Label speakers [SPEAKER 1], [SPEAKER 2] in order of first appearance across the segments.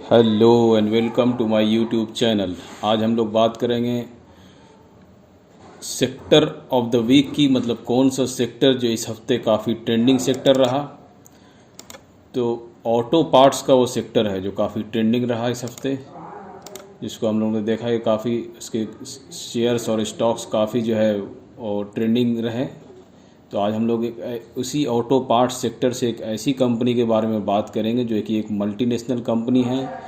[SPEAKER 1] Hello and welcome to my YouTube channel. आज हम लोग बात करेंगे सेक्टर ऑफ द वीक की, मतलब कौन सा सेक्टर जो इस हफ्ते काफ़ी ट्रेंडिंग सेक्टर रहा। तो ऑटो पार्ट्स का वो सेक्टर है जो काफ़ी ट्रेंडिंग रहा इस हफ्ते, जिसको हम लोगों ने देखा है काफ़ी इसके शेयर्स और स्टॉक्स काफ़ी जो है और ट्रेंडिंग रहे। तो आज हम लोग उसी ऑटो पार्ट्स सेक्टर से एक ऐसी कंपनी के बारे में बात करेंगे जो कि एक मल्टीनेशनल कंपनी है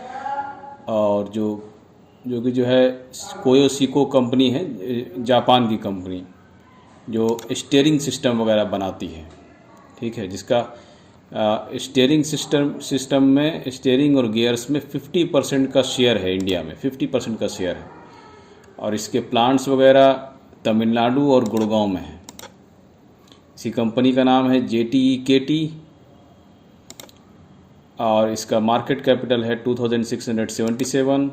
[SPEAKER 1] और जो कि जो है कोयोसिको कंपनी है, जापान की कंपनी जो स्टीयरिंग सिस्टम वगैरह बनाती है। ठीक है, जिसका स्टीयरिंग सिस्टम में स्टीयरिंग और गियर्स में 50% का शेयर है, इंडिया में 50% का शेयर है। और इसके प्लांट्स वगैरह तमिलनाडु और गुड़गांव में है। इसी कंपनी का नाम है JTEKT और इसका मार्केट कैपिटल है 2677।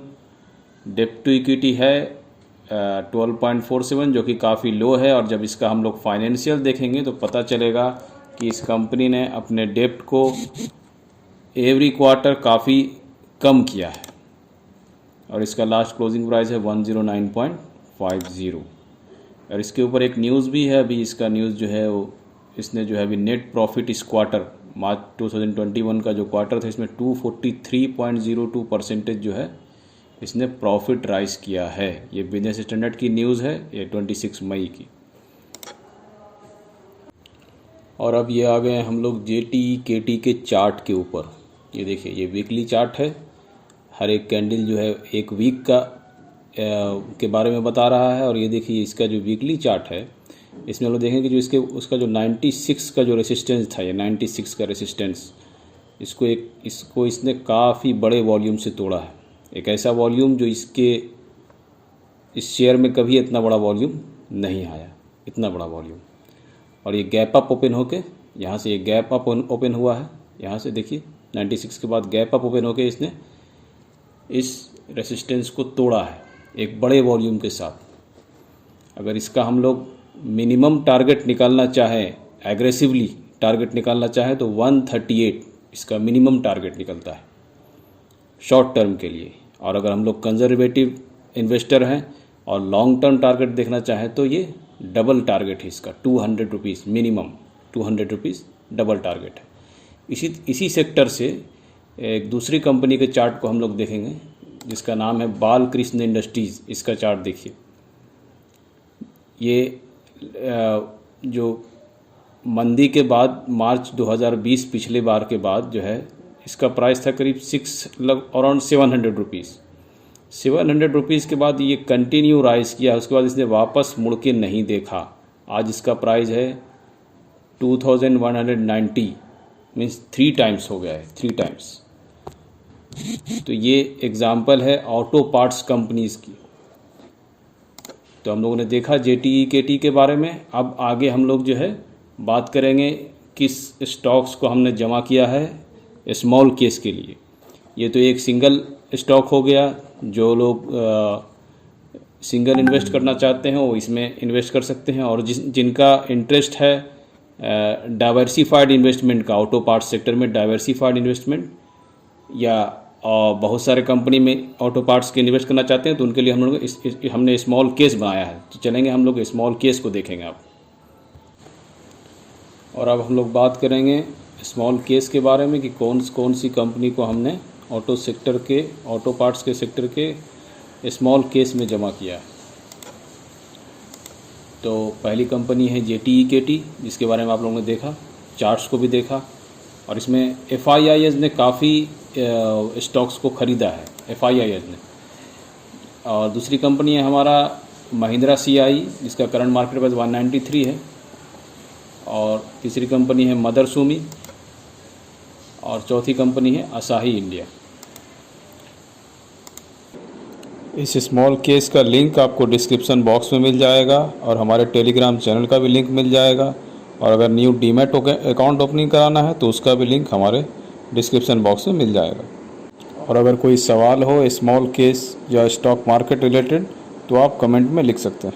[SPEAKER 1] डेप्ट टू इक्विटी है 12.47, जो कि काफ़ी लो है। और जब इसका हम लोग फाइनेंशियल देखेंगे तो पता चलेगा कि इस कंपनी ने अपने डेप्ट को एवरी क्वार्टर काफ़ी कम किया है। और इसका लास्ट क्लोजिंग प्राइस है 109.50। और इसके ऊपर एक न्यूज़ भी है, अभी इसका न्यूज़ जो है वो इसने जो है अभी नेट प्रॉफिट इस क्वार्टर मार्च 2021 का जो क्वार्टर था इसमें 243.02% जो है इसने प्रॉफिट राइज किया है। ये बिजनेस स्टैंडर्ड की न्यूज़ है, ये 26 मई की। और अब ये आ गए हैं हम लोग JTEKT के चार्ट के ऊपर। ये देखिए, ये वीकली चार्ट है। हर एक कैंडल जो है एक वीक का के बारे में बता रहा है। और ये देखिए, इसका जो वीकली चार्ट है इसमें हम लोग देखेंगे जो उसका जो 96 का जो रेसिस्टेंस था, ये 96 का रेसिस्टेंस, इसको इसने काफ़ी बड़े वॉल्यूम से तोड़ा है। एक ऐसा वॉल्यूम जो इस शेयर में कभी इतना बड़ा वॉल्यूम नहीं आया, इतना बड़ा वॉल्यूम। और ये गैप अप ओपन होके यहाँ से ये गैप अप ओपन हुआ है, यहाँ से देखिए 96 के बाद गैप अप ओपन होके इसने इस रेसिस्टेंस को तोड़ा है एक बड़े वॉल्यूम के साथ। अगर इसका हम लोग मिनिमम टारगेट निकालना चाहें, एग्रेसिवली टारगेट निकालना चाहें तो 138 इसका मिनिमम टारगेट निकलता है शॉर्ट टर्म के लिए। और अगर हम लोग कंजर्वेटिव इन्वेस्टर हैं और लॉन्ग टर्म टारगेट देखना चाहें तो ये डबल टारगेट है इसका, 200 rupees minimum, 200 rupees double target है। इसी सेक्टर से एक दूसरी कंपनी के चार्ट को हम लोग देखेंगे जिसका नाम है बालकृष्ण इंडस्ट्रीज़। इसका चार्ट देखिए, ये जो मंदी के बाद मार्च 2020 पिछले बार के बाद जो है इसका प्राइस था करीब अराउंड 700 रुपीज़। 700 रुपीज़ के बाद ये कंटिन्यू राइज किया, उसके बाद इसने वापस मुड़ के नहीं देखा। आज इसका प्राइस है 2190, मीन्स 3 टाइम्स हो गया है, 3 टाइम्स। तो ये एग्जाम्पल है ऑटो पार्ट्स कंपनीज़ की। तो हम लोगों ने देखा JTEKT के बारे में। अब आगे हम लोग जो है बात करेंगे किस स्टॉक्स को हमने जमा किया है स्मॉल केस के लिए। ये तो एक सिंगल स्टॉक हो गया, जो लोग सिंगल इन्वेस्ट करना चाहते हैं वो इसमें इन्वेस्ट कर सकते हैं। और जिनका इंटरेस्ट है डाइवर्सिफाइड इन्वेस्टमेंट का, ऑटो पार्ट्स सेक्टर में डाइवर्सिफाइड इन्वेस्टमेंट या बहुत सारे कंपनी में ऑटो पार्ट्स के इन्वेस्ट करना चाहते हैं तो उनके लिए हम लोग हमने स्मॉल केस बनाया है। तो चलेंगे हम लोग स्मॉल केस को देखेंगे अब। और अब हम लोग बात करेंगे स्मॉल केस के बारे में कि कौन सी कंपनी को हमने ऑटो पार्ट्स के सेक्टर के स्मॉल केस में जमा किया है। तो पहली कंपनी है JTEKT, जिसके बारे में आप लोगों ने देखा, चार्ट्स को भी देखा। और इसमें FIIs ने काफ़ी स्टॉक्स को ख़रीदा है, FIIs ने। और दूसरी कंपनी है हमारा महिंद्रा CI, जिसका करंट मार्केट प्राइस 193 है। और तीसरी कंपनी है मदरसुमी। और चौथी कंपनी है असाही इंडिया। इस स्मॉल केस का लिंक आपको डिस्क्रिप्शन बॉक्स में मिल जाएगा और हमारे टेलीग्राम चैनल का भी लिंक मिल जाएगा। और अगर न्यू डीमैट अकाउंट ओपनिंग कराना है तो उसका भी लिंक हमारे डिस्क्रिप्शन बॉक्स में मिल जाएगा। और अगर कोई सवाल हो स्मॉल केस या स्टॉक मार्केट रिलेटेड तो आप कमेंट में लिख सकते हैं।